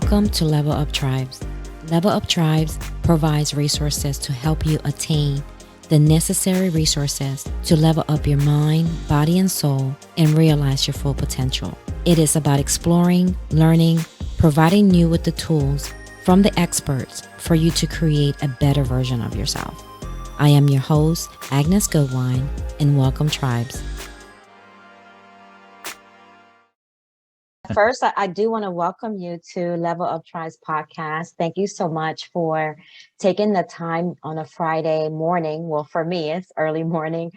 Welcome to Level Up Tribes. Level Up Tribes provides resources to help you attain the necessary resources to level up your mind, body, and soul and realize your full potential. It is about exploring, learning, providing you with the tools from the experts for you to create a better version of yourself. I am your host, Agnes Goodwine, and welcome, Tribes. First, I do want to welcome you to Level Up Tribes podcast. Thank you so much for taking the time on a Friday morning. Well, for me, it's early morning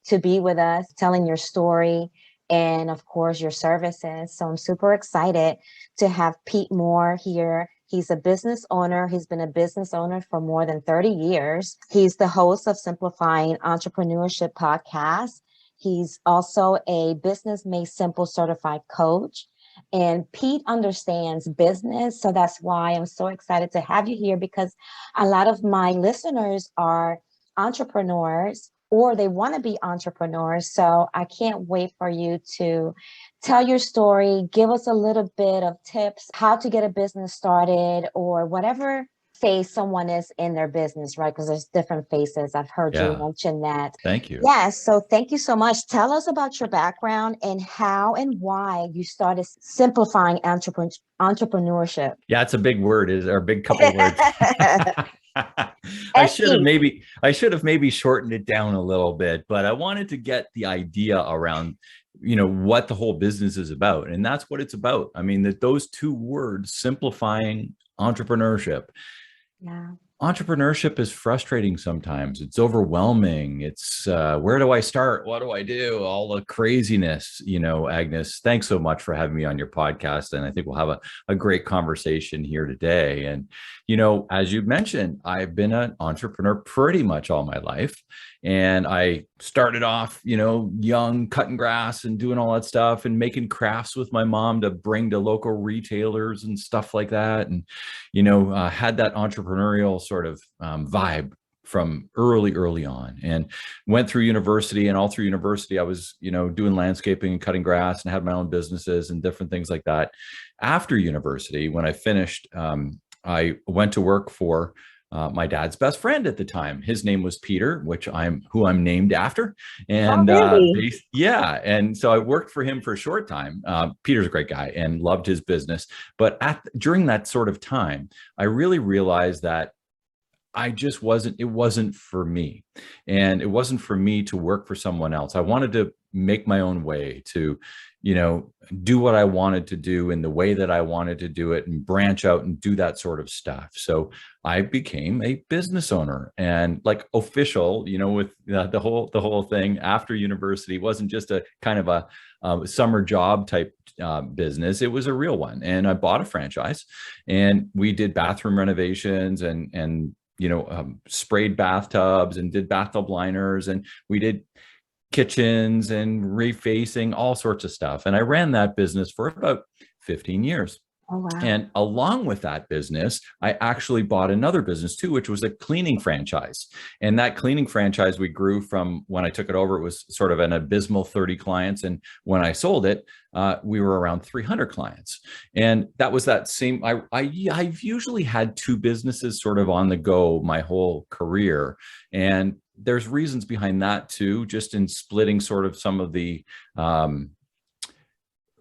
to be with us, telling your story and, of course, your services. So I'm super excited to have Pete Mohr here. He's a business owner. He's been a business owner for more than 30 years. He's the host of Simplifying Entrepreneurship podcast. He's also a Business Made Simple certified coach. And Pete understands business. So that's why I'm so excited to have you here, because a lot of my listeners are entrepreneurs or they want to be entrepreneurs. So I can't wait for you to tell your story, give us a little bit of tips, how to get a business started or whatever phase someone is in their business, right? Because there's different phases. I've heard you mention that. Thank you. Yes. So thank you so much. Tell us about your background and how and why you started simplifying entrepreneurship. Yeah, it's a big word, or a big couple words. I should have maybe shortened it down a little bit, but I wanted to get the idea around, what the whole business is about. And that's what it's about. I mean, that those two words, simplifying entrepreneurship. Yeah. Entrepreneurship is frustrating sometimes. It's overwhelming. It's where do I start? What do I do? All the craziness, Agnes, thanks so much for having me on your podcast. And I think we'll have a great conversation here today. And, as you mentioned, I've been an entrepreneur pretty much all my life. And I started off, young, cutting grass and doing all that stuff and making crafts with my mom to bring to local retailers and stuff like that. And, had that entrepreneurial sort of vibe from early on, and went through university. And all through university, I was, doing landscaping and cutting grass and had my own businesses and different things like that. After university, when I finished, I went to work for my dad's best friend at the time. His name was Peter, who I'm named after. And really? And so I worked for him for a short time. Peter's a great guy and loved his business. But during that sort of time, I really realized that it wasn't for me. And it wasn't for me to work for someone else. I wanted to make my own way, to, do what I wanted to do in the way that I wanted to do it, and branch out and do that sort of stuff. So I became a business owner, and like official, with the whole thing after university. It wasn't just a kind of a summer job type business. It was a real one. And I bought a franchise, and we did bathroom renovations and sprayed bathtubs and did bathtub liners, and we did kitchens and refacing, all sorts of stuff. And I ran that business for about 15 years. Oh, wow. And along with that business, I actually bought another business too, which was a cleaning franchise. And that cleaning franchise, we grew from, when I took it over, it was sort of an abysmal 30 clients. And when I sold it, we were around 300 clients. And that was that same, I've usually had two businesses sort of on the go my whole career. And there's reasons behind that too, just in splitting sort of some of the,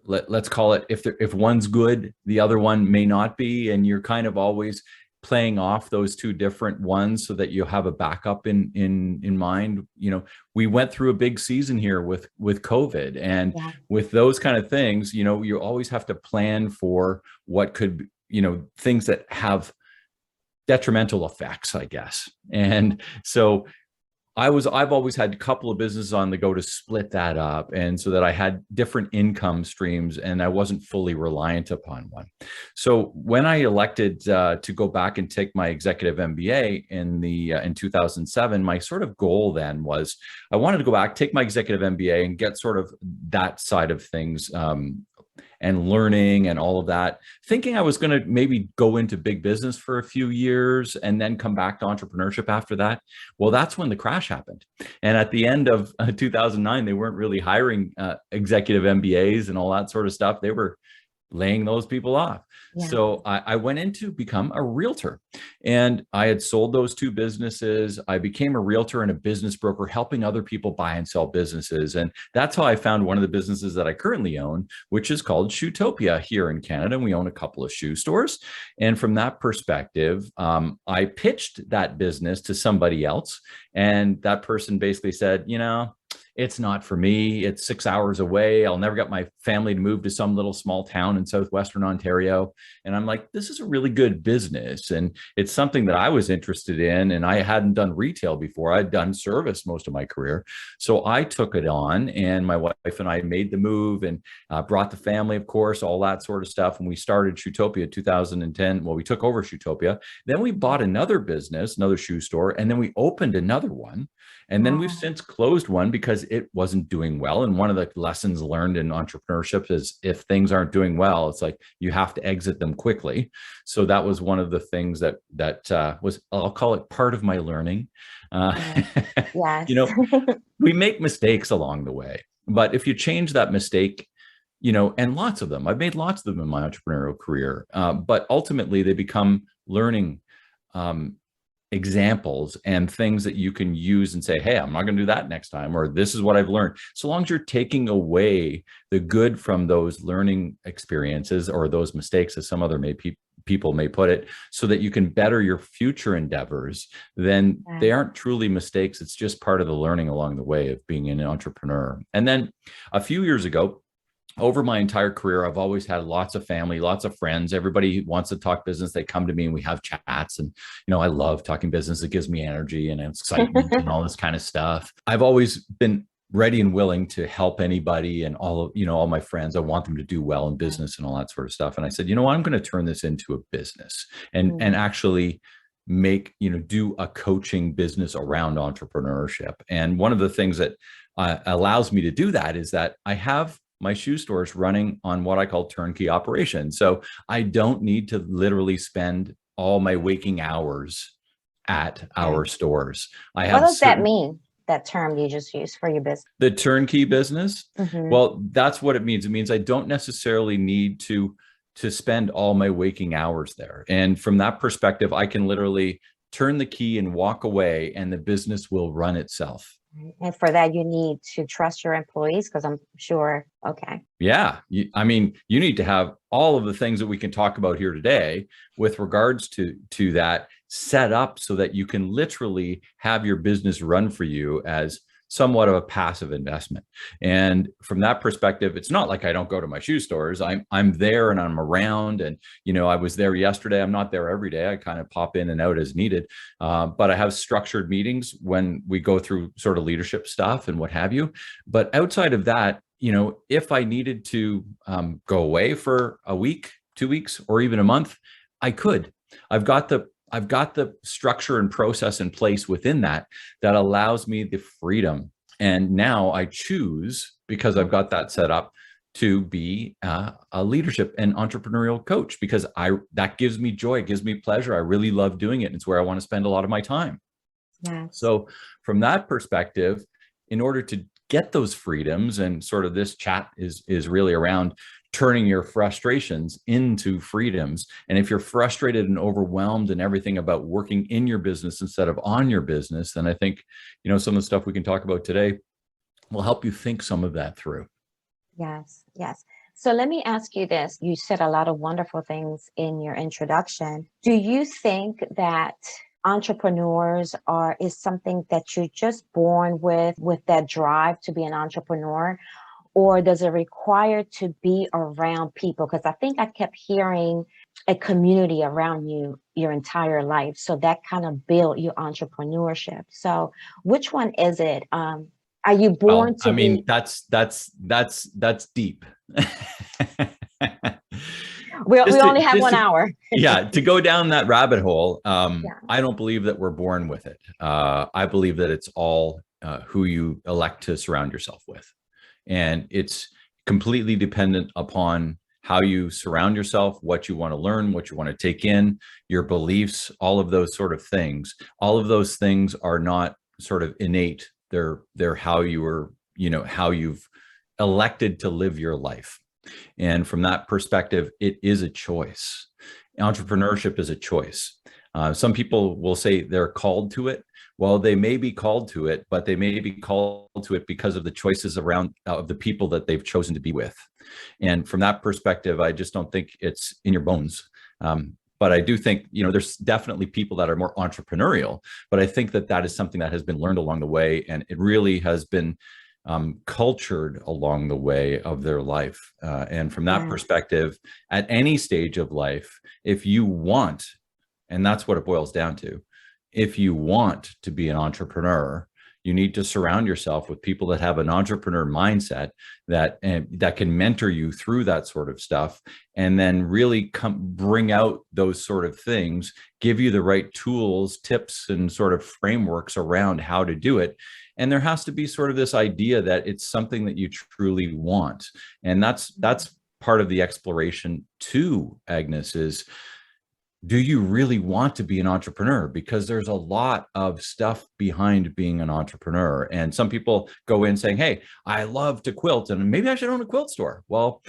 let's call it, if one's good, the other one may not be. And you're kind of always playing off those two different ones so that you have a backup in mind. We went through a big season here with COVID, and with those kind of things, you always have to plan for what could, things that have detrimental effects, I guess. And so I've always had a couple of businesses on the go to split that up, and so that I had different income streams and I wasn't fully reliant upon one. So when I elected to go back and take my executive MBA in 2007, my sort of goal then was I wanted to go back, take my executive MBA and get sort of that side of things and learning and all of that, thinking I was going to maybe go into big business for a few years and then come back to entrepreneurship after that. Well, that's when the crash happened. And at the end of 2009, they weren't really hiring executive MBAs and all that sort of stuff. They were laying those people off. Yeah. So I went in to become a realtor, and I had sold those two businesses. I became a realtor and a business broker, helping other people buy and sell businesses. And that's how I found one of the businesses that I currently own, which is called Shoetopia here in Canada. And we own a couple of shoe stores. And from that perspective, I pitched that business to somebody else. And that person basically said, it's not for me. It's 6 hours away. I'll never get my family to move to some little small town in southwestern Ontario. And I'm like, this is a really good business. And it's something that I was interested in. And I hadn't done retail before. I'd done service most of my career. So I took it on, and my wife and I made the move and brought the family, of course, all that sort of stuff. And we started Shoetopia in 2010. Well, we took over Shoetopia. Then we bought another business, another shoe store, and then we opened another one. And then we've since closed one because it wasn't doing well. And one of the lessons learned in entrepreneurship is if things aren't doing well, it's like you have to exit them quickly. So that was one of the things that was, I'll call it, part of my learning. Yes. We make mistakes along the way, but if you change that mistake, and lots of them, I've made lots of them in my entrepreneurial career, but ultimately they become learning examples and things that you can use and say, hey, I'm not going to do that next time, or this is what I've learned. So long as you're taking away the good from those learning experiences or those mistakes, as some other people may put it, so that you can better your future endeavors, then they aren't truly mistakes. It's just part of the learning along the way of being an entrepreneur. And then a few years ago, over my entire career, I've always had lots of family, lots of friends. Everybody wants to talk business. They come to me and we have chats. And, I love talking business. It gives me energy and excitement and all this kind of stuff. I've always been ready and willing to help anybody and all my friends. I want them to do well in business and all that sort of stuff. And I said, I'm going to turn this into a business and actually make, do a coaching business around entrepreneurship. And one of the things that allows me to do that is that I have my shoe stores running on what I call turnkey operations. So I don't need to literally spend all my waking hours at our stores. What does that mean? That term you just used for your business? The turnkey business? Well, that's what it means. It means I don't necessarily need to spend all my waking hours there. And from that perspective, I can literally turn the key and walk away, and the business will run itself. And for that, you need to trust your employees, because I'm sure. Okay. Yeah. You need to have all of the things that we can talk about here today with regards to that set up so that you can literally have your business run for you as somewhat of a passive investment. And from that perspective, it's not like I don't go to my shoe stores. I'm there and I'm around, and I was there yesterday. I'm not there every day. I kind of pop in and out as needed, but I have structured meetings when we go through sort of leadership stuff and what have you. But outside of that, if I needed to go away for a week, 2 weeks, or even a month, I could. I've got the structure and process in place within that allows me the freedom. And now I choose, because I've got that set up, to be a leadership and entrepreneurial coach, because that gives me joy, it gives me pleasure. I really love doing it. And it's where I want to spend a lot of my time. Yeah. So from that perspective, in order to get those freedoms, and sort of this chat is really around turning your frustrations into freedoms. And if you're frustrated and overwhelmed and everything about working in your business instead of on your business, then I think, some of the stuff we can talk about today will help you think some of that through. Yes. Yes. So let me ask you this. You said a lot of wonderful things in your introduction. Do you think that entrepreneurs is something that you're just born with that drive to be an entrepreneur? Or does it require to be around people? Because I think I kept hearing a community around you your entire life. So that kind of built your entrepreneurship. So which one is it? Are you born to be? That's deep. We only have 1 hour. Yeah, to go down that rabbit hole. I don't believe that we're born with it. I believe that it's all who you elect to surround yourself with. And it's completely dependent upon how you surround yourself, what you want to learn, what you want to take in, your beliefs, all of those sort of things. All of those things are not sort of innate. They're how you were, how you've elected to live your life. And from that perspective, it is a choice. Entrepreneurship is a choice. Some people will say they're called to it. Well, they may be called to it, but they may be called to it because of the choices around of the people that they've chosen to be with. And from that perspective, I just don't think it's in your bones. But I do think, there's definitely people that are more entrepreneurial, but I think that that is something that has been learned along the way. And it really has been cultured along the way of their life. And from that perspective, at any stage of life, if you want, and that's what it boils down to, if you want to be an entrepreneur, you need to surround yourself with people that have an entrepreneur mindset that can mentor you through that sort of stuff, and then really bring out those sort of things, give you the right tools, tips, and sort of frameworks around how to do it. And there has to be sort of this idea that it's something that you truly want. And that's part of the exploration too, Agnes, is, do you really want to be an entrepreneur? Because there's a lot of stuff behind being an entrepreneur. And some people go in saying, hey, I love to quilt and maybe I should own a quilt store. Well,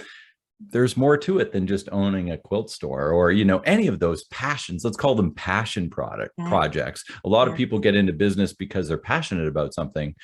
there's more to it than just owning a quilt store or, any of those passions. Let's call them passion projects. A lot of people get into business because they're passionate about something,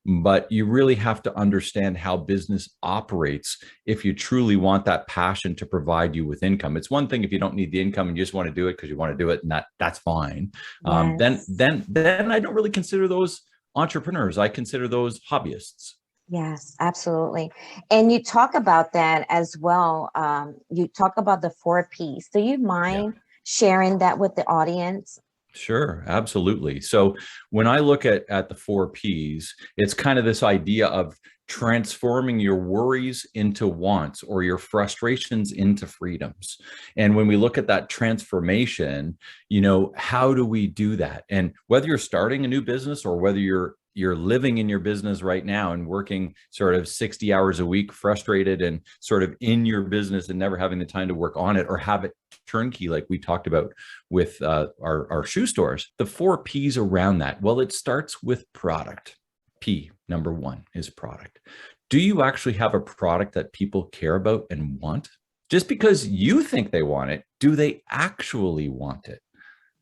but you really have to understand how business operates if you truly want that passion to provide you with income. It's one thing if you don't need the income and you just want to do it because you want to do it, and that's fine. Then I don't really consider those entrepreneurs. I consider those hobbyists. Yes, absolutely. And you talk about that as well. You talk about the 4 Ps. Do you mind sharing that with the audience? Sure, absolutely. So when I look at the 4 Ps, it's kind of this idea of transforming your worries into wants or your frustrations into freedoms. And when we look at that transformation, how do we do that? And whether you're starting a new business or whether you're living in your business right now and working sort of 60 hours a week, frustrated and sort of in your business and never having the time to work on it or have it turnkey, like we talked about with our shoe stores, the 4 Ps around that. Well, it starts with product. P, number 1, is product. Do you actually have a product that people care about and want? Just because you think they want it, do they actually want it?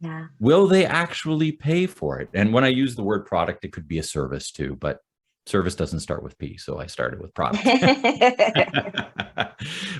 Yeah. Will they actually pay for it? And when I use the word product, it could be a service too, but service doesn't start with P. So I started with product.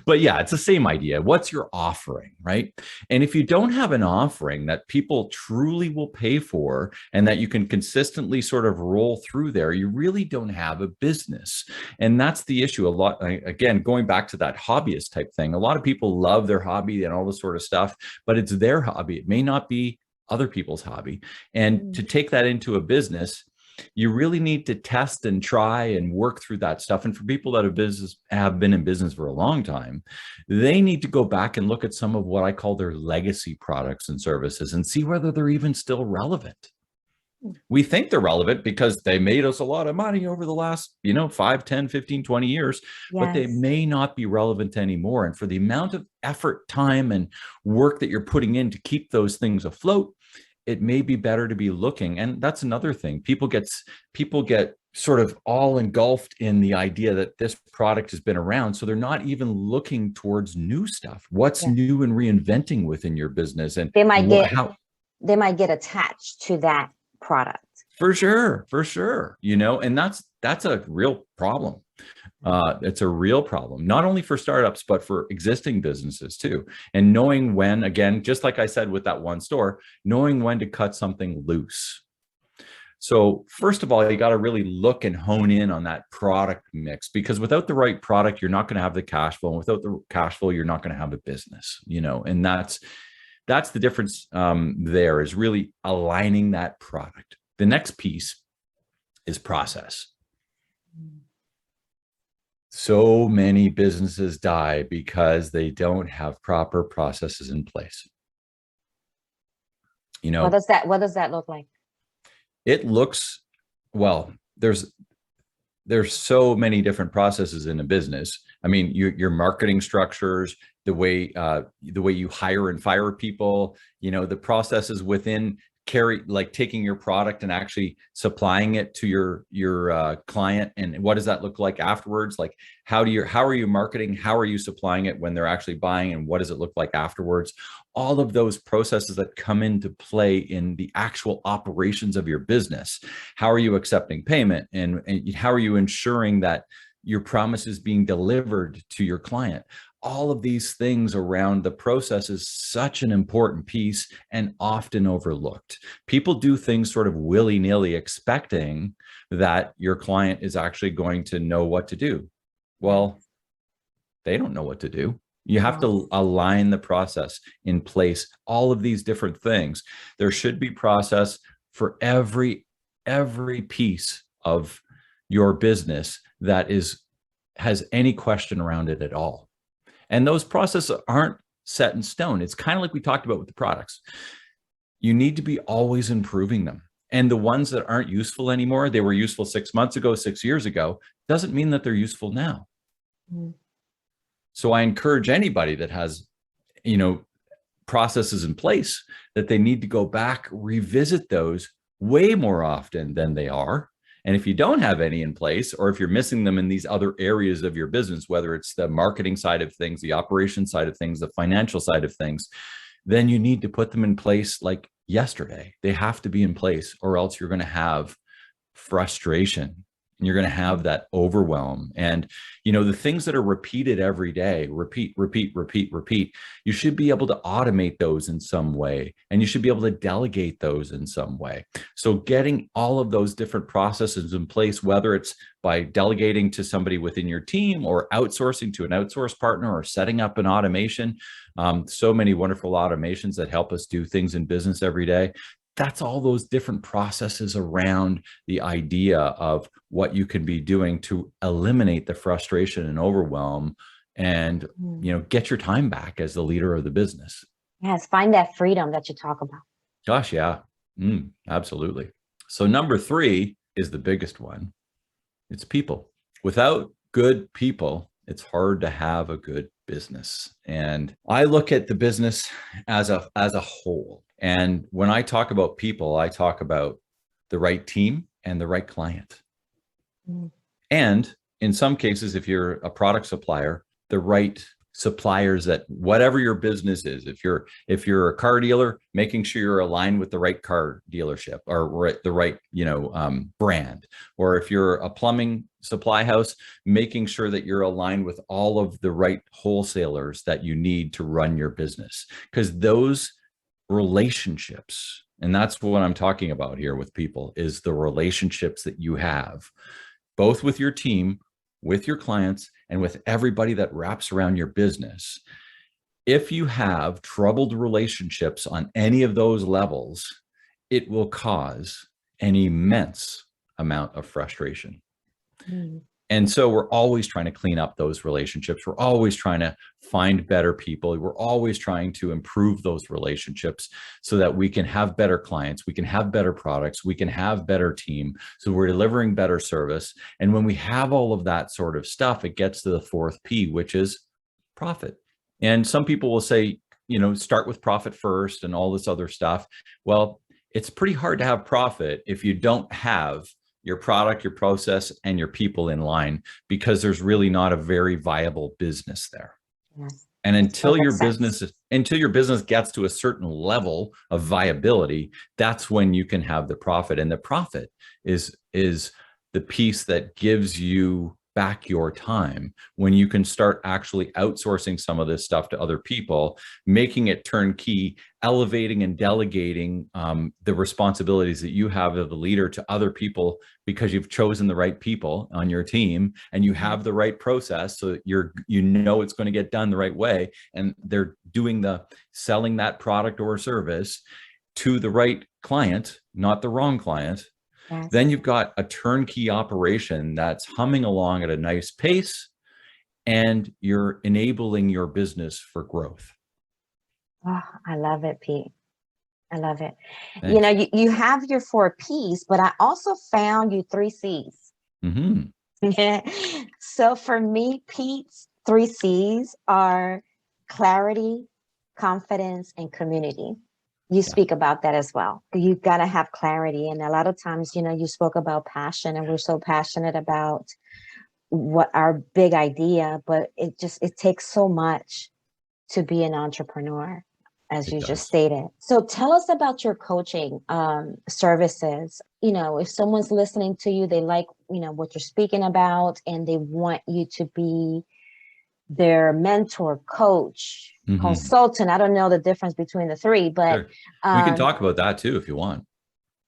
But yeah, it's the same idea. What's your offering, right? And if you don't have an offering that people truly will pay for and that you can consistently sort of roll through there, you really don't have a business. And that's the issue. A lot, again, going back to that hobbyist type thing, a lot of people love their hobby and all this sort of stuff, but it's their hobby. It may not be other people's hobby. And to take that into a business, you really need to test and try and work through that stuff. And for people that have been in business for a long time, they need to go back and look at some of what I call their legacy products and services and see whether they're even still relevant. We think they're relevant because they made us a lot of money over the last, 5, 10, 15, 20 years, but they may not be relevant anymore. And for the amount of effort, time, and work that you're putting in to keep those things afloat, it may be better to be looking. And that's another thing. People get sort of all engulfed in the idea that this product has been around. So they're not even looking towards new stuff. What's new and reinventing within your business? And they might get attached to that product. For sure. And that's a real problem. It's a real problem, not only for startups, but for existing businesses too. And knowing when, again, just like I said with that one store, knowing when to cut something loose. So first of all, you got to really look and hone in on that product mix, because without the right product, you're not going to have the cash flow. And without the cash flow, you're not going to have a business, and that's the difference there, is really aligning that product. The next piece is process. So many businesses die because they don't have proper processes in place. What does that look like? It looks, well, there's so many different processes in a business. I mean, your marketing structures, the way you hire and fire people, the processes within taking your product and actually supplying it to your client, and what does that look like afterwards? Like how are you marketing, how are you supplying it when they're actually buying, and what does it look like afterwards? All of those processes that come into play in the actual operations of your business. How are you accepting payment, and how are you ensuring that your promise is being delivered to your client? All of these things around the process is such an important piece and often overlooked. People do things sort of willy-nilly, expecting that your client is actually going to know what to do. Well, they don't know what to do. You have to align the process in place, all of these different things. There should be process for every piece of your business that has any question around it at all. And those processes aren't set in stone. It's kind of like we talked about with the products. You need to be always improving them. And the ones that aren't useful anymore, they were useful 6 months ago, 6 years ago, doesn't mean that they're useful now. So I encourage anybody that has, processes in place, that they need to go back, revisit those way more often than they are. And if you don't have any in place, or if you're missing them in these other areas of your business, whether it's the marketing side of things, the operation side of things, the financial side of things, then you need to put them in place like yesterday. They have to be in place, or else you're going to have frustration. And you're going to have that overwhelm. And, the things that are repeated every day, repeat, you should be able to automate those in some way, and you should be able to delegate those in some way. So getting all of those different processes in place, whether it's by delegating to somebody within your team, or outsourcing to an outsource partner, or setting up an automation, so many wonderful automations that help us do things in business every day. That's all those different processes around the idea of what you can be doing to eliminate the frustration and overwhelm, and, get your time back as the leader of the business. Yes, find that freedom that you talk about. Gosh, yeah, absolutely. So number 3 is the biggest one. It's people. Without good people, it's hard to have a good business. And I look at the business as a whole. And when I talk about people, I talk about the right team and the right client. And in some cases, if you're a product supplier, the right suppliers, that whatever your business is, if you're a car dealer, making sure you're aligned with the right car dealership, or the right brand. Or if you're a plumbing supply house, making sure that you're aligned with all of the right wholesalers that you need to run your business. Because those relationships, and that's what I'm talking about here with people, is the relationships that you have, both with your team, with your clients, and with everybody that wraps around your business. If you have troubled relationships on any of those levels, it will cause an immense amount of frustration. And so we're always trying to clean up those relationships. We're always trying to find better people. We're always trying to improve those relationships so that we can have better clients, we can have better products, we can have better team. So we're delivering better service. And when we have all of that sort of stuff, it gets to the 4th P, which is profit. And some people will say, start with profit first and all this other stuff. Well, it's pretty hard to have profit if you don't have your product, your process, and your people in line, because there's really not a very viable business there. Yes. And until your business gets to a certain level of viability, that's when you can have the profit. And the profit is the piece that gives you back your time, when you can start actually outsourcing some of this stuff to other people, making it turnkey, elevating and delegating the responsibilities that you have as a leader to other people, because you've chosen the right people on your team and you have the right process, so that it's going to get done the right way, and they're doing selling that product or service to the right client, not the wrong client. Yes. Then you've got a turnkey operation that's humming along at a nice pace, and you're enabling your business for growth. Oh, I love it, Pete. I love it. Thanks. You have your 4 P's, but I also found you 3 C's. So for me, Pete's 3 C's are clarity, confidence, and community. You Yeah. speak about that as well. You got to have clarity. And a lot of times, you spoke about passion, and we're so passionate about what our big idea, but it takes so much to be an entrepreneur, as It you just does. stated. So tell us about your coaching services. If someone's listening to you, they like, what you're speaking about, and they want you to be their mentor, coach, Mm-hmm. consultant. I don't know the difference between the three, but Sure. We can um, talk about that too if you want.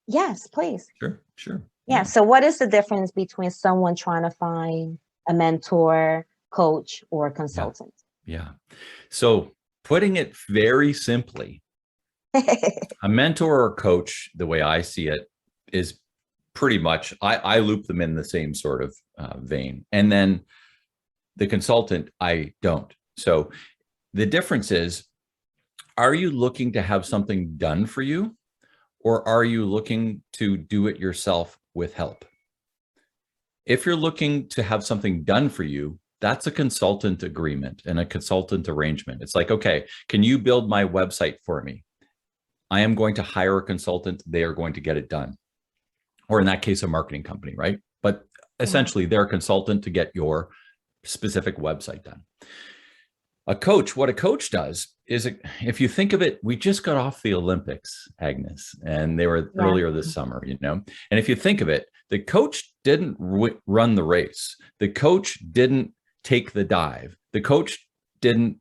yes, please. Sure. Sure. Yeah. Yeah. So what is the difference between someone trying to find a mentor, coach, or Yeah. consultant? Yeah. So putting it very simply, a mentor or coach, the way I see it, is pretty much, I loop them in the same sort of vein. And then the consultant, I don't. So the difference is, are you looking to have something done for you, or are you looking to do it yourself with help? If you're looking to have something done for you, that's a consultant agreement and a consultant arrangement. It's like, okay, can you build my website for me? I am going to hire a consultant. They are going to get it done. Or in that case, a marketing company, right? But Yeah. essentially, they're a consultant to get your specific website done. A coach, what a coach does is, if you think of it, we just got off the Olympics, Agnes, and they were Yeah. earlier this summer, And if you think of it, the coach didn't run the race. The coach didn't take the dive. The coach didn't,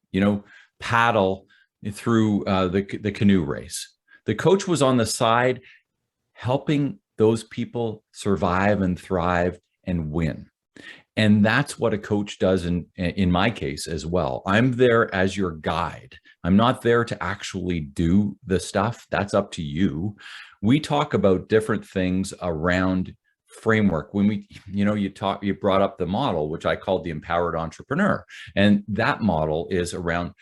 paddle through the canoe race. The coach was on the side helping those people survive and thrive and win. And that's what a coach does in my case as well. I'm there as your guide. I'm not there to actually do the stuff. That's up to you. We talk about different things around framework. When you brought up the model, which I called the empowered entrepreneur. And that model is around,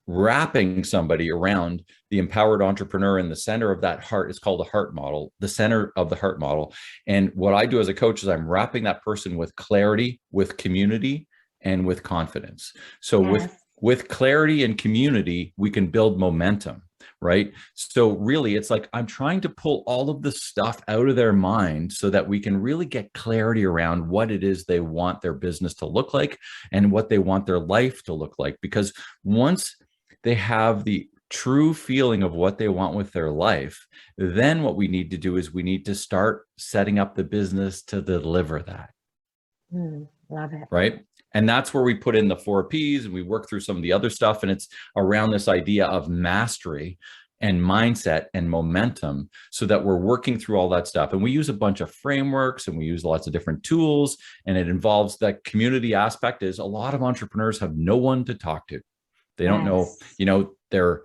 wrapping somebody around the empowered entrepreneur in the center of that heart. Is called the heart model, the center of the heart model. And what I do as a coach is I'm wrapping that person with clarity, with community, and with confidence. So Yes. with clarity and community, we can build momentum, right? So really, it's like I'm trying to pull all of the stuff out of their mind so that we can really get clarity around what it is they want their business to look like and what they want their life to look like. Because once they have the true feeling of what they want with their life, then what we need to do is we need to start setting up the business to deliver that. Love it. Right. And that's where we put in the 4 Ps, and we work through some of the other stuff. And it's around this idea of mastery and mindset and momentum, so that we're working through all that stuff. And we use a bunch of frameworks, and we use lots of different tools. And it involves that community aspect. Is a lot of entrepreneurs have no one to talk to. They don't know, Yes. their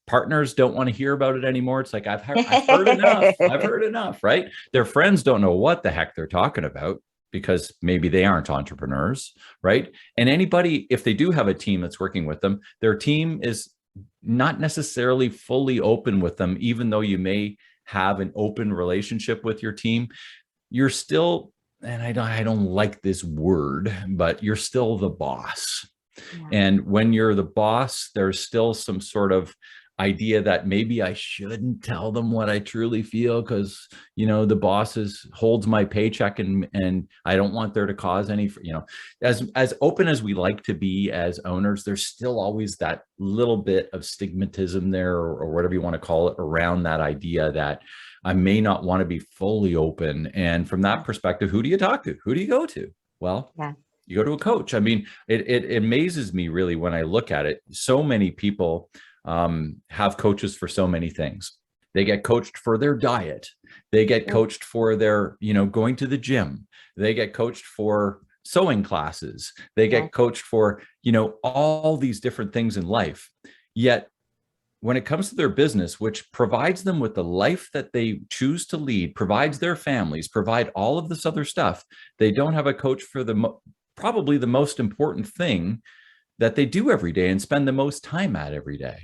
partners don't want to hear about it anymore. It's like, I've heard enough. I've heard enough, right? Their friends don't know what the heck they're talking about, because maybe they aren't entrepreneurs, right? And anybody, if they do have a team that's working with them, their team is not necessarily fully open with them. Even though you may have an open relationship with your team, you're still, and I don't like this word, but you're still the boss. Yeah. And when you're the boss, there's still some sort of idea that maybe I shouldn't tell them what I truly feel, because, the boss holds my paycheck, and I don't want there to cause any, as open as we like to be as owners, there's still always that little bit of stigmatism there, or whatever you want to call it, around that idea that I may not want to be fully open. And from that perspective, who do you talk to? Who do you go to? Well, Yeah. you go to a coach. I mean, it amazes me really when I look at it. So many people have coaches for so many things. They get coached for their diet. They get coached for their, going to the gym. They get coached for sewing classes. They get coached for, all these different things in life. Yet when it comes to their business, which provides them with the life that they choose to lead, provides their families, provide all of this other stuff, they don't have a coach for probably the most important thing that they do every day and spend the most time at every day.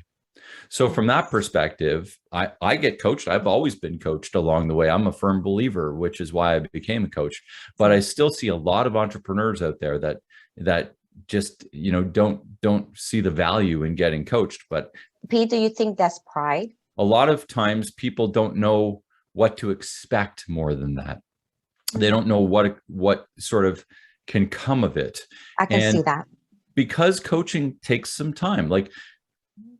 So from that perspective, I get coached. I've always been coached along the way. I'm a firm believer, which is why I became a coach. But I still see a lot of entrepreneurs out there that just, don't see the value in getting coached. But Pete, do you think that's pride? a lot of times people don't know what to expect more than that. They don't know what sort of can come of it. I can And see that. because coaching takes some time, like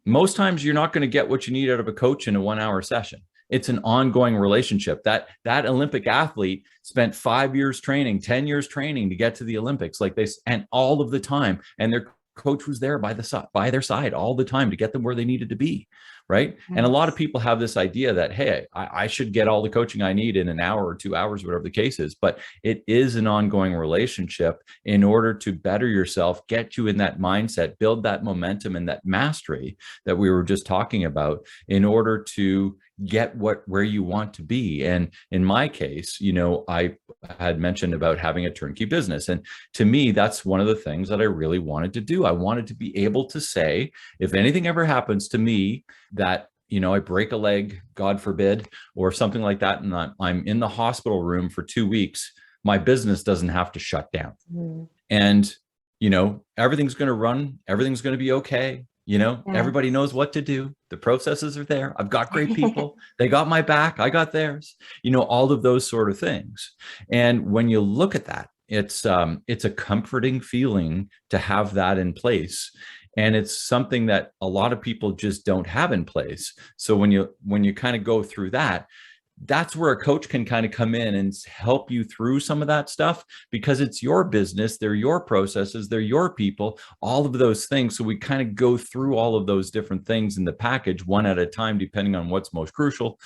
most times you're not going to get what you need out of a coach in a 1 hour session. It's an ongoing relationship. That Olympic athlete spent 5 years training, 10 years training to get to the Olympics, like this, and all of the time, and their coach was there by their side all the time to get them where they needed to be, right? And a lot of people have this idea that, hey, I should get all the coaching I need in an hour or 2 hours, whatever the case is. But it is an ongoing relationship in order to better yourself, get you in that mindset, build that momentum and that mastery that we were just talking about, in order to get where you want to be. And in my case, I had mentioned about having a turnkey business. And to me, that's one of the things that I really wanted to do. I wanted to be able to say, if anything ever happens to me, that, I break a leg, God forbid, or something like that, and I'm in the hospital room for 2 weeks, my business doesn't have to shut down. And, everything's going to run, everything's going to be okay. Everybody knows what to do. The processes are there. I've got great people. They got my back. I got theirs. All of those sort of things. And when you look at that, it's a comforting feeling to have that in place. And it's something that a lot of people just don't have in place. So when you kind of go through that, that's where a coach can kind of come in and help you through some of that stuff, because it's your business, they're your processes, they're your people, all of those things. So we kind of go through all of those different things in the package, one at a time, depending on what's most crucial,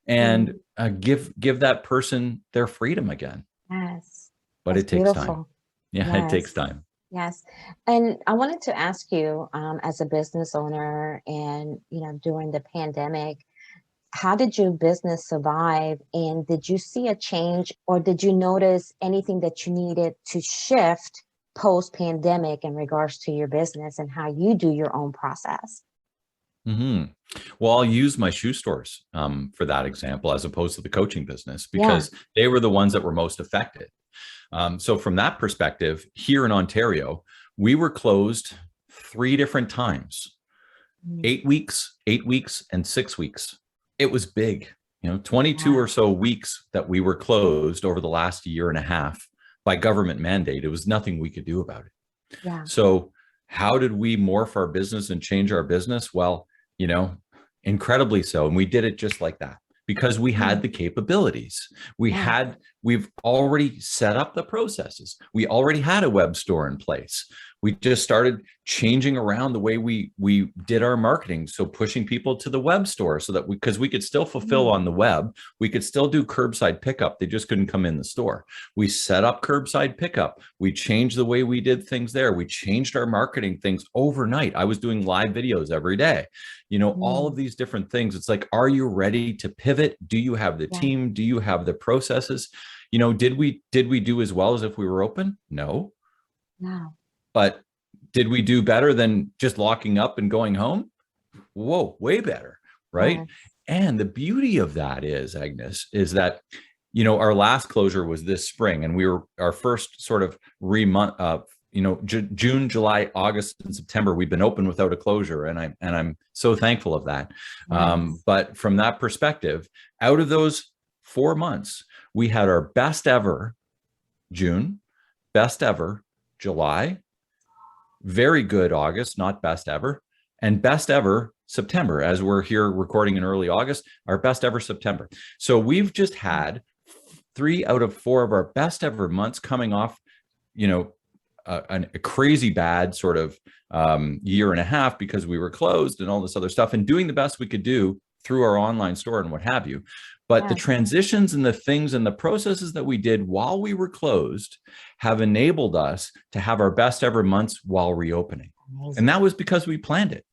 and give that person their freedom again. Yes. But That's it takes beautiful. time. Yeah, Yes. it takes time. Yes. And I wanted to ask you, as a business owner and, during the pandemic, how did your business survive? And did you see a change, or did you notice anything that you needed to shift post-pandemic in regards to your business and how you do your own process? Well, I'll use my shoe stores for that example, as opposed to the coaching business, because they were the ones that were most affected. So from that perspective, here in Ontario, we were closed 3 different times, 8 weeks, 8 weeks, and 6 weeks. It was big, 22 or so weeks that we were closed over the last year and a half by government mandate. It was nothing we could do about it. Yeah. So how did we morph our business and change our business? Well, incredibly so. And we did it just like that, because we had the capabilities. We've already set up the processes. We already had a web store in place. We just started changing around the way we did our marketing. So pushing people to the web store so that because we could still fulfill on the web, we could still do curbside pickup. They just couldn't come in the store. We set up curbside pickup. We changed the way we did things there. We changed our marketing things overnight. I was doing live videos every day. All of these different things. It's like, are you ready to pivot? Do you have the team? Do you have the processes? Did we do as well as if we were open? No. But did we do better than just locking up and going home? Whoa, way better, right? Yes. And the beauty of that is, Agnes, is that, our last closure was this spring, and we were our first sort of June, July, August, and September, we've been open without a closure. And I'm so thankful of that. But from that perspective, out of those 4 months, we had our best ever June, best ever July, very good August, not best ever, and best ever September. As we're here recording in early August, our best ever September. So we've just had 3 out of 4 of our best ever months coming off, a crazy bad sort of year and a half, because we were closed and all this other stuff, and doing the best we could do through our online store and what have you. But the transitions and the things and the processes that we did while we were closed have enabled us to have our best ever months while reopening. Amazing. And that was because we planned it.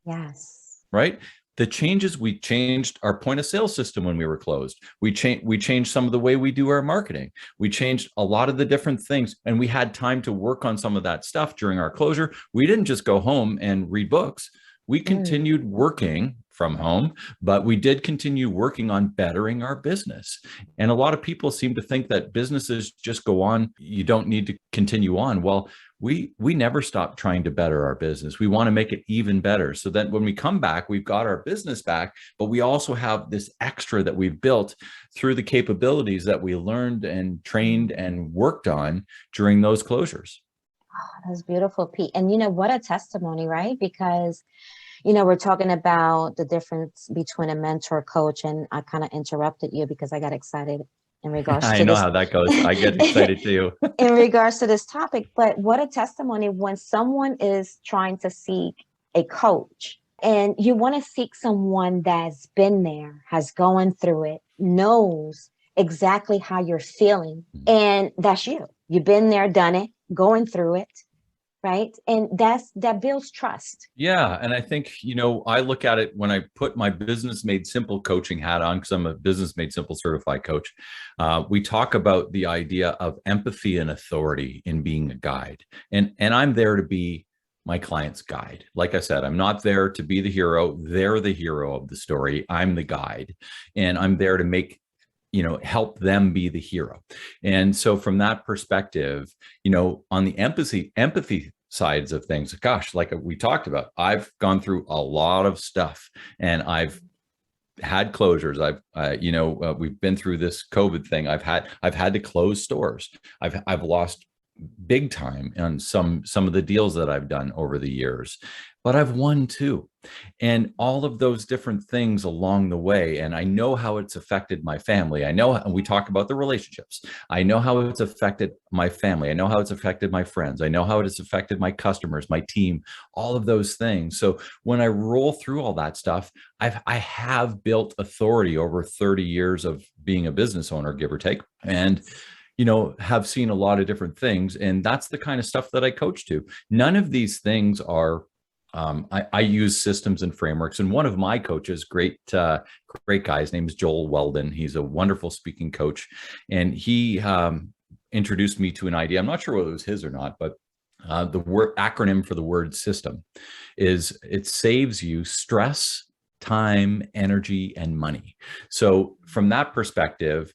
Yes. Right? The changes, we changed our point of sale system when we were closed. We changed some of the way we do our marketing. We changed a lot of the different things, and we had time to work on some of that stuff during our closure. We didn't just go home and read books. We continued working from home, but we did continue working on bettering our business. And a lot of people seem to think that businesses just go on. You don't need to continue on. Well, we never stop trying to better our business. We want to make it even better so that when we come back, we've got our business back, but we also have this extra that we've built through the capabilities that we learned and trained and worked on during those closures. Oh, that's beautiful, Pete. And what a testimony, right? Because we're talking about the difference between a mentor, coach, and I kind of interrupted you because I got excited in regards I to know this. how that goes. I get excited too. In regards to this topic, but what a testimony when someone is trying to seek a coach and you want to seek someone that's been there, has gone through it, knows exactly how you're feeling. And that's you. You've been there, done it, going through it. Right. And that builds trust. Yeah. And I think, I look at it when I put my Business Made Simple coaching hat on, because I'm a Business Made Simple certified coach. We talk about the idea of empathy and authority in being a guide. And I'm there to be my client's guide. Like I said, I'm not there to be the hero. They're the hero of the story. I'm the guide. And I'm there to help them be the hero. And so from that perspective, on the empathy sides of things, gosh, like we talked about, I've gone through a lot of stuff and I've had closures. We've been through this COVID thing. I've had to close stores. I've lost big time on some of the deals that I've done over the years, but I've won too. And all of those different things along the way. And I know how it's affected my family. I know, and we talk about the relationships. I know how it's affected my family. I know how it's affected my friends. I know how it has affected my customers, my team, all of those things. So when I roll through all that stuff, I have built authority over 30 years of being a business owner, give or take. And have seen a lot of different things. And that's the kind of stuff that I coach to. None of these things are, I use systems and frameworks. And one of my coaches, great guy, his name is Joel Weldon. He's a wonderful speaking coach. And he introduced me to an idea. I'm not sure whether it was his or not, but the word acronym for the word system is it saves you stress, time, energy, and money. So from that perspective,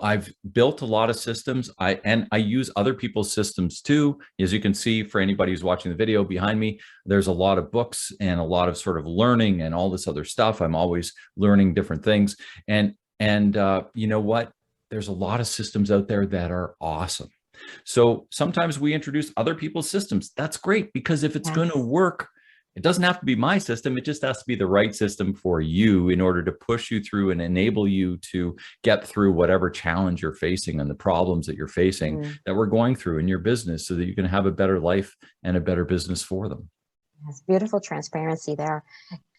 I've built a lot of systems. I use other people's systems too. As you can see, for anybody who's watching the video behind me, there's a lot of books and a lot of sort of learning and all this other stuff. I'm always learning different things. And you know what? There's a lot of systems out there that are awesome. So sometimes we introduce other people's systems. That's great, because if it's going to work, it doesn't have to be my system. It just has to be the right system for you in order to push you through and enable you to get through whatever challenge you're facing and the problems that you're facing that we're going through in your business, so that you can have a better life and a better business for them. That's beautiful transparency there.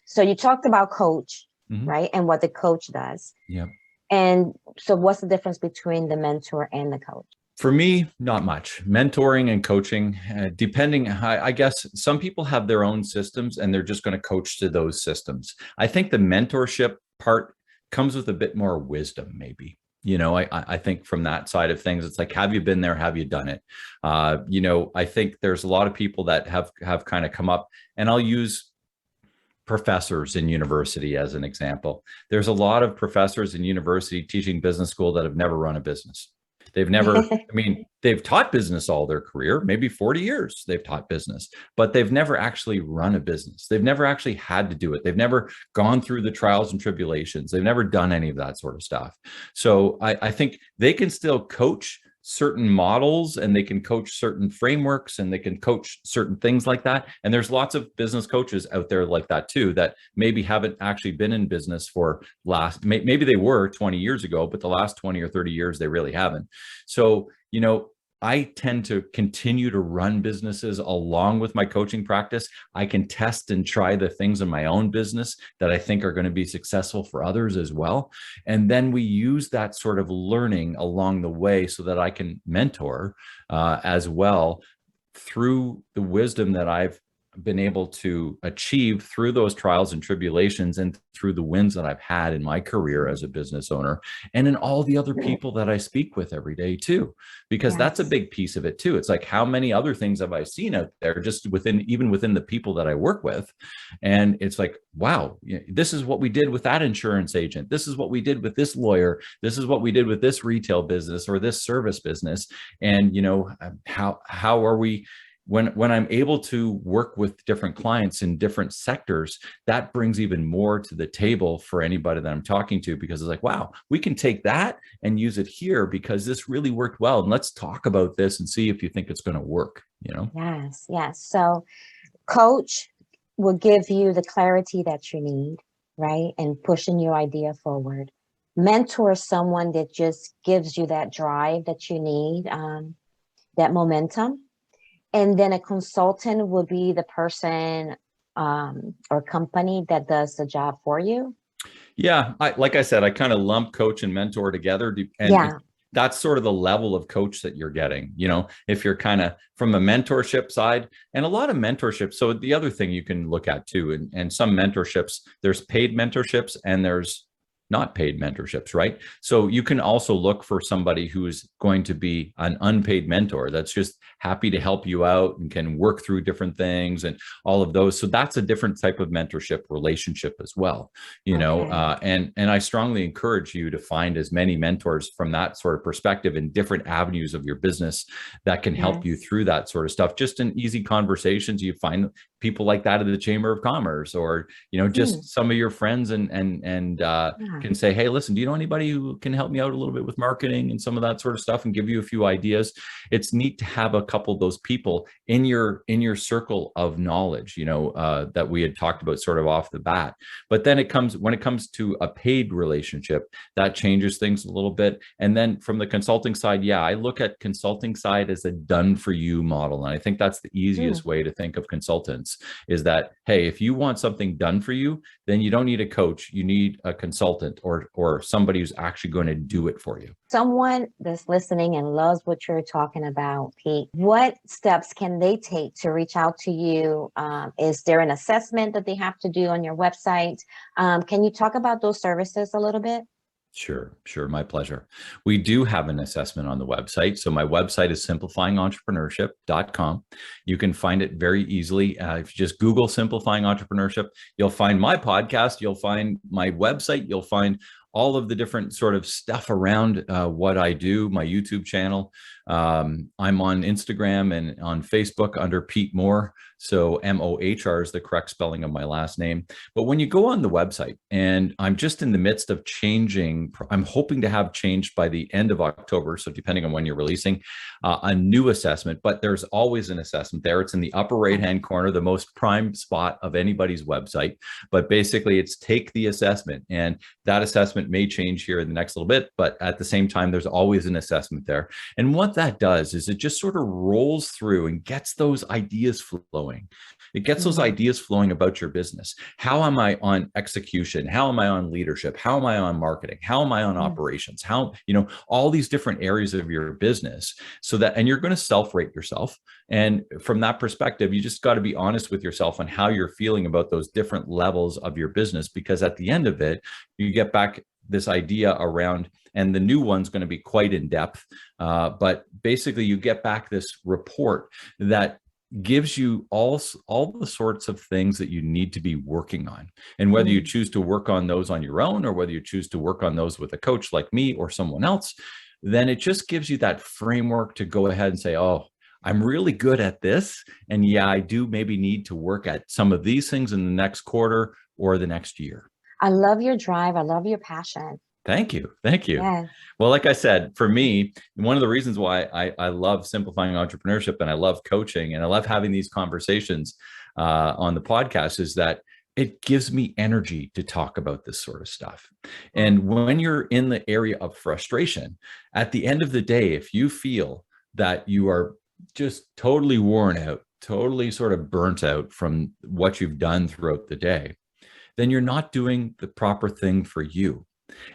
So you talked about coach, right? And what the coach does. Yeah. And so what's the difference between the mentor and the coach? For me, not much. Mentoring and coaching, depending, I guess some people have their own systems and they're just going to coach to those systems. I think the mentorship part comes with a bit more wisdom, maybe. I think from that side of things, it's like, have you been there? Have you done it? I think there's a lot of people that have kind of come up, and I'll use professors in university as an example. There's a lot of professors in university teaching business school that have never run a business. They've never, they've taught business all their career, maybe 40 years they've taught business, but they've never actually run a business. They've never actually had to do it. They've never gone through the trials and tribulations. They've never done any of that sort of stuff. So I think they can still coach certain models, and they can coach certain frameworks, and they can coach certain things like that. And there's lots of business coaches out there like that too, that maybe haven't actually been in business for maybe they were 20 years ago, but the last 20 or 30 years, they really haven't. So, I tend to continue to run businesses along with my coaching practice. I can test and try the things in my own business that I think are going to be successful for others as well. And then we use that sort of learning along the way so that I can mentor as well through the wisdom that I've been able to achieve through those trials and tribulations, and through the wins that I've had in my career as a business owner, and in all the other people that I speak with every day too, because that's a big piece of it too. It's like, how many other things have I seen out there just even within the people that I work with? And it's like, wow, this is what we did with that insurance agent. This is what we did with this lawyer. This is what we did with this retail business or this service business. And how are we when I'm able to work with different clients in different sectors, that brings even more to the table for anybody that I'm talking to, because it's like, wow, we can take that and use it here because this really worked well. And let's talk about this and see if you think it's going to work, you know? Yes, yes. So coach will give you the clarity that you need, right? And pushing your idea forward. Mentor is someone that just gives you that drive that you need, that momentum. And then a consultant will be the person or company that does the job for you. Yeah, like I said, I kind of lump coach and mentor together, and Yeah. that's sort of the level of coach that you're getting. You know, if you're kind of from a mentorship side, and a lot of mentorship. So the other thing you can look at too, and some mentorships, there's paid mentorships and there's not paid mentorships, right? So you can also look for somebody who is going to be an unpaid mentor that's just happy to help you out and can work through different things and all of those. So that's a different type of mentorship relationship as well, you know. Okay. And I strongly encourage you to find as many mentors from that sort of perspective in different avenues of your business that can help you Yes. through that sort of stuff. Just in easy conversations, you find people like that at the Chamber of Commerce, or you know, Hmm. just some of your friends Yeah. can say, hey, listen, do you know anybody who can help me out a little bit with marketing and some of that sort of stuff, and give you a few ideas. It's neat to have a couple of those people in your circle of knowledge, you know, that we had talked about sort of off the bat. But then when it comes to a paid relationship, that changes things a little bit. And then from the consulting side, yeah, I look at consulting side as a done for you model. And I think that's the Hmm. easiest way to think of consultants, is that, hey, if you want something done for you, then you don't need a coach, you need a consultant, or somebody who's actually going to do it for you. Someone that's listening and loves what you're talking about, Pete, what steps can they take to reach out to you? Is there an assessment that they have to do on your website? Can you talk about those services a little bit? Sure. My pleasure. We do have an assessment on the website. So my website is simplifyingentrepreneurship.com. You can find it very easily. If you just Google Simplifying Entrepreneurship, you'll find my podcast, you'll find my website, you'll find all of the different sort of stuff around what I do, my YouTube channel. I'm on Instagram and on Facebook under Pete Mohr. So Mohr is the correct spelling of my last name. But when you go on the website, and I'm just in the midst of changing, I'm hoping to have changed by the end of October. So depending on when you're releasing a new assessment, but there's always an assessment there. It's in the upper right-hand corner, the most prime spot of anybody's website. But basically it's take the assessment, and that assessment may change here in the next little bit, but at the same time, there's always an assessment there. And what that does is it just sort of rolls through and gets those ideas flowing. It gets those Mhm. ideas flowing about your business. How am I on execution? How am I on leadership? How am I on marketing? How am I on Mm. operations? How, you know, all these different areas of your business, so that, and you're going to self-rate yourself. And from that perspective, you just got to be honest with yourself on how you're feeling about those different levels of your business, because at the end of it, you get back this idea around, and the new one's going to be quite in depth. But basically you get back this report that gives you all the sorts of things that you need to be working on. And whether you Mm. choose to work on those on your own, or whether you choose to work on those with a coach like me or someone else, then it just gives you that framework to go ahead and say, oh, I'm really good at this. And yeah, I do maybe need to work at some of these things in the next quarter or the next year. I love your drive. I love your passion. Thank you. Thank you. Yes. Well, like I said, for me, one of the reasons why I love simplifying entrepreneurship, and I love coaching, and I love having these conversations on the podcast, is that it gives me energy to talk about this sort of stuff. Mm. And when you're in the area of frustration, at the end of the day, if you feel that you are just totally worn out, totally sort of burnt out from what you've done throughout the day, then you're not doing the proper thing for you.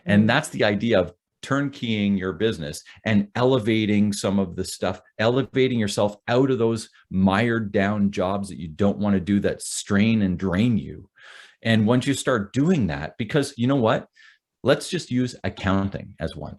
And Mm. that's the idea of turnkeying your business and elevating some of the stuff, elevating yourself out of those mired down jobs that you don't want to do, that strain and drain you. And once you start doing that, because you know what? Let's just use accounting as one.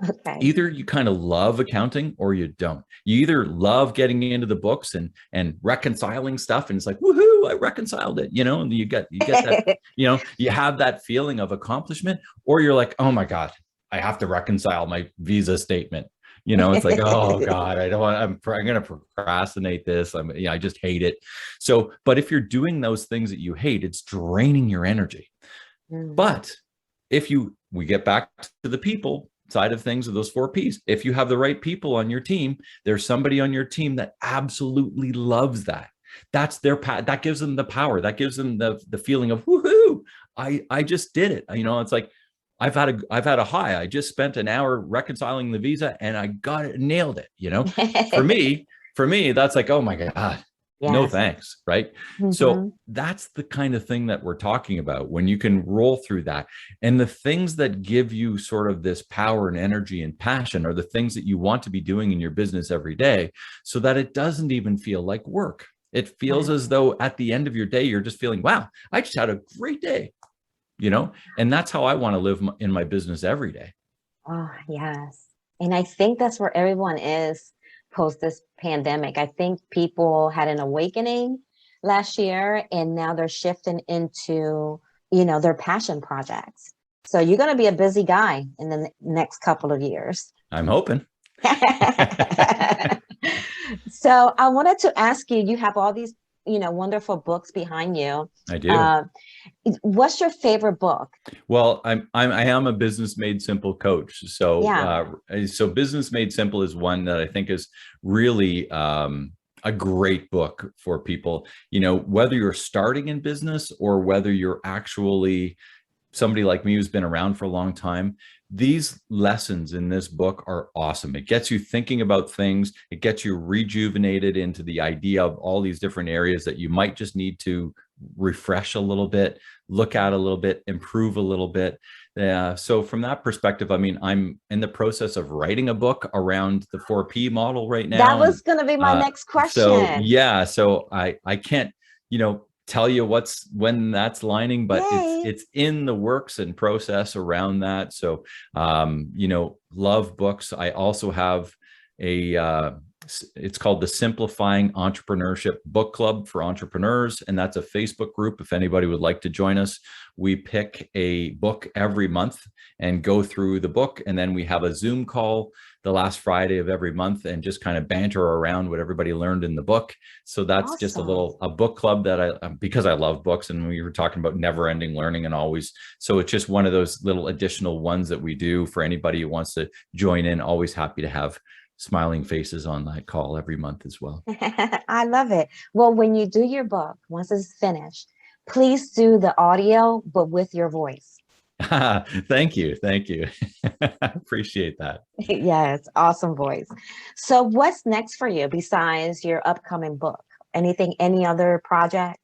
Okay. Either you kind of love accounting or you don't. You either love getting into the books and reconciling stuff, and it's like, woohoo, I reconciled it, you know, and you get that, you know, you have that feeling of accomplishment, or you're like, oh my God, I have to reconcile my Visa statement. It's like, oh God, I don't want, I'm going to procrastinate this. I just hate it. So, but if you're doing those things that you hate, it's draining your energy. Mm. But we get back to the people side of things, of those 4 Ps. If you have the right people on your team, there's somebody on your team that absolutely loves that. That's that gives them the power. That gives them the feeling of woohoo. I just did it. It's like I've had a high. I just spent an hour reconciling the visa and I got it, nailed it. For me, that's like, oh my God, no Yes. thanks. Right. Mm-hmm. So that's the kind of thing that we're talking about when you can roll through that. And the things that give you sort of this power and energy and passion are the things that you want to be doing in your business every day, so that it doesn't even feel like work. It feels Right. as though at the end of your day, you're just feeling, wow, I just had a great day, and that's how I want to live in my business every day. Oh, yes. And I think that's where everyone is post this pandemic. I think people had an awakening last year and now they're shifting into, their passion projects. So you're going to be a busy guy in the next couple of years. I'm hoping. So I wanted to ask you, you have all these, wonderful books behind you. I do. Uh, what's your favorite book? Well, I am a Business Made Simple coach. Yeah. So Business Made Simple is one that I think is really a great book for people, whether you're starting in business or whether you're actually somebody like me who's been around for a long time. These lessons in this book are awesome. It gets you thinking about things. It gets you rejuvenated into the idea of all these different areas that you might just need to refresh a little bit, look at a little bit, improve a little bit. So from that perspective, I mean, I'm in the process of writing a book around the 4P model right That now. was going to be my next So question. yeah, so I can't, tell you when that's lining, but Yay. it's in the works and process around that. So love books. I also have it's called the Simplifying Entrepreneurship Book Club for entrepreneurs, and that's a Facebook group. If anybody would like to join us, we pick a book every month and go through the book, and then we have a Zoom call the last Friday of every month and just kind of banter around what everybody learned in the book. So that's just Awesome. a book club that because I love books, and we were talking about never ending learning and always, so it's just one of those little additional ones that we do for anybody who wants to join in. Always happy to have smiling faces on that call every month as well. I love it. Well, when you do your book, once it's finished, please do the audio, but with your voice. Thank you. Appreciate that. Yes, awesome voice. So what's next for you besides your upcoming book? Any other project?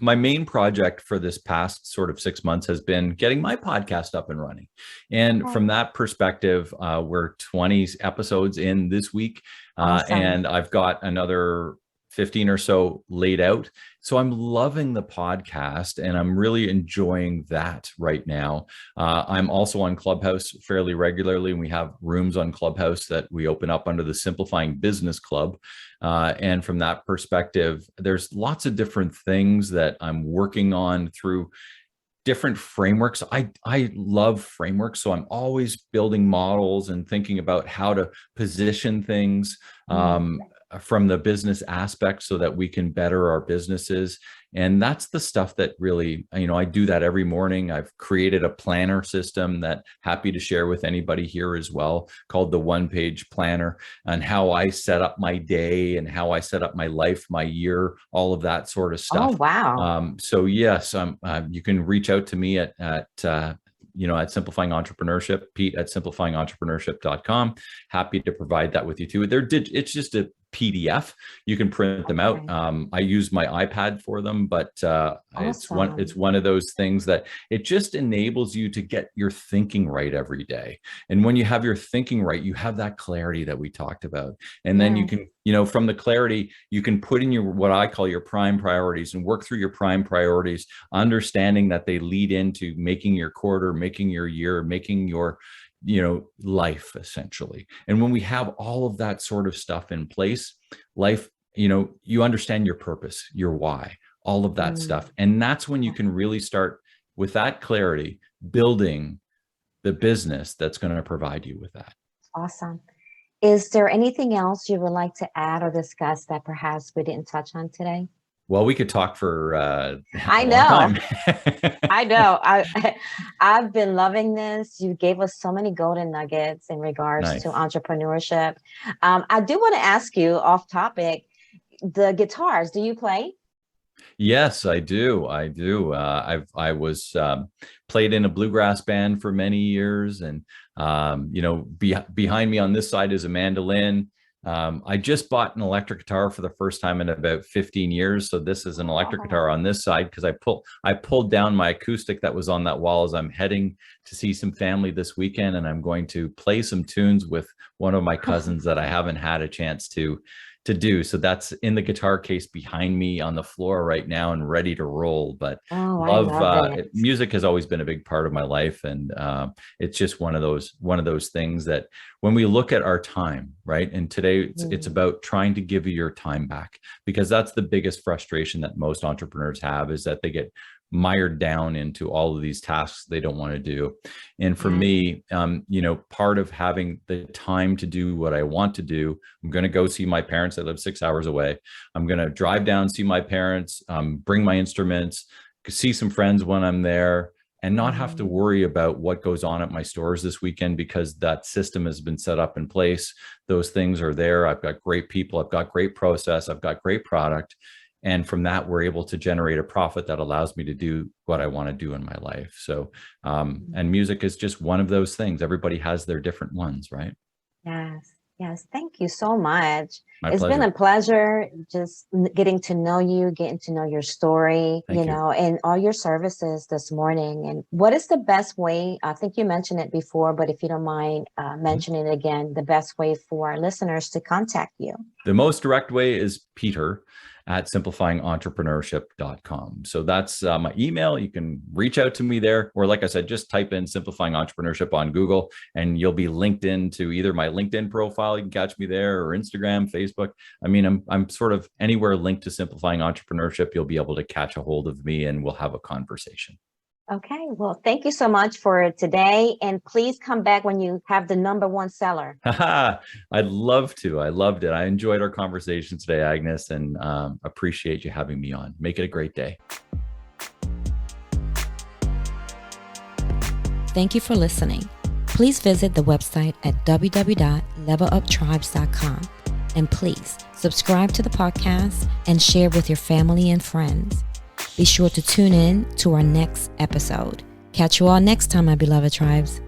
My main project for this past sort of 6 months has been getting my podcast up and running. And from that perspective, we're 20 episodes in this week, Awesome. and I've got another 15 or so laid out. So I'm loving the podcast and I'm really enjoying that right now. I'm also on Clubhouse fairly regularly, and we have rooms on Clubhouse that we open up under the Simplifying Business Club. And from that perspective, there's lots of different things that I'm working on through different frameworks. I love frameworks. So I'm always building models and thinking about how to position things from the business aspect so that we can better our businesses. And that's the stuff that really, I do that every morning. I've created a planner system that happy to share with anybody here as well, called the One Page Planner, and how I set up my day and how I set up my life, my year, all of that sort of stuff. Oh, wow. So yes, you can reach out to me at Simplifying Entrepreneurship, Pete at simplifyingentrpreneurship.com. Happy to provide that with you too. It's just a PDF. You can print them out. I use my iPad for them, but Awesome. it's one of those things that it just enables you to get your thinking right every day. And when you have your thinking right, you have that clarity that we talked about. And then you can, from the clarity, you can put in what I call your prime priorities and work through your prime priorities, understanding that they lead into making your quarter, making your year, making your life essentially. And when we have all of that sort of stuff in place, life, you understand your purpose, your why, all of that stuff. And that's when you can really start with that clarity, building the business that's going to provide you with that. Awesome. Is there anything else you would like to add or discuss that perhaps we didn't touch on today? Well, we could talk for a I long know. time. I know. I've been loving this. You gave us so many golden nuggets in regards to Nice. entrepreneurship. I do want to ask you off topic, the guitars, do you play? Yes, I do. I do. I was played in a bluegrass band for many years, and behind me on this side is a mandolin. I just bought an electric guitar for the first time in about 15 years. So this is an electric guitar Oh, on this side because I pulled down my acoustic that was on that wall as I'm heading to see some family this weekend, and I'm going to play some tunes with one of my cousins that I haven't had a chance to do. So that's in the guitar case behind me on the floor right now and ready to roll. But oh, I love love it. music has always been a big part of my life, and it's just one of those things that when we look at our time, right? And today it's Mm, about trying to give you your time back, because that's the biggest frustration that most entrepreneurs have, is that they get mired down into all of these tasks they don't want to do. And for yes. me, part of having the time to do what I want to do, I'm going to go see my parents. I live 6 hours away. I'm going to drive down, see my parents, bring my instruments, see some friends when I'm there, and not have to Mhm. worry about what goes on at my stores this weekend, because that system has been set up in place. Those things are there. I've got great people. I've got great process. I've got great product. And from that, we're able to generate a profit that allows me to do what I want to do in my life. So, and music is just one of those things. Everybody has their different ones, right? Yes, yes. Thank you so much. My It's been pleasure. a pleasure just getting to know you, getting to know your story, Thank you. and all your services this morning. And what is the best way? I think you mentioned it before, but if you don't mind Mhm. mentioning it again, the best way for our listeners to contact you. The most direct way is Peter at simplifyingentrepreneurship.com. So that's my email. You can reach out to me there, or like I said, just type in simplifying entrepreneurship on Google and you'll be linked into either my LinkedIn profile. You can catch me there, or Instagram, Facebook. I mean, I'm sort of anywhere linked to simplifying entrepreneurship. You'll be able to catch a hold of me and we'll have a conversation. Okay, well, thank you so much for today. And please come back when you have the number one seller. I'd love to. I loved it. I enjoyed our conversation today, Agnes, and appreciate you having me on. Make it a great day. Thank you for listening. Please visit the website at www.leveluptribes.com. And please subscribe to the podcast and share with your family and friends. Be sure to tune in to our next episode. Catch you all next time, my beloved tribes.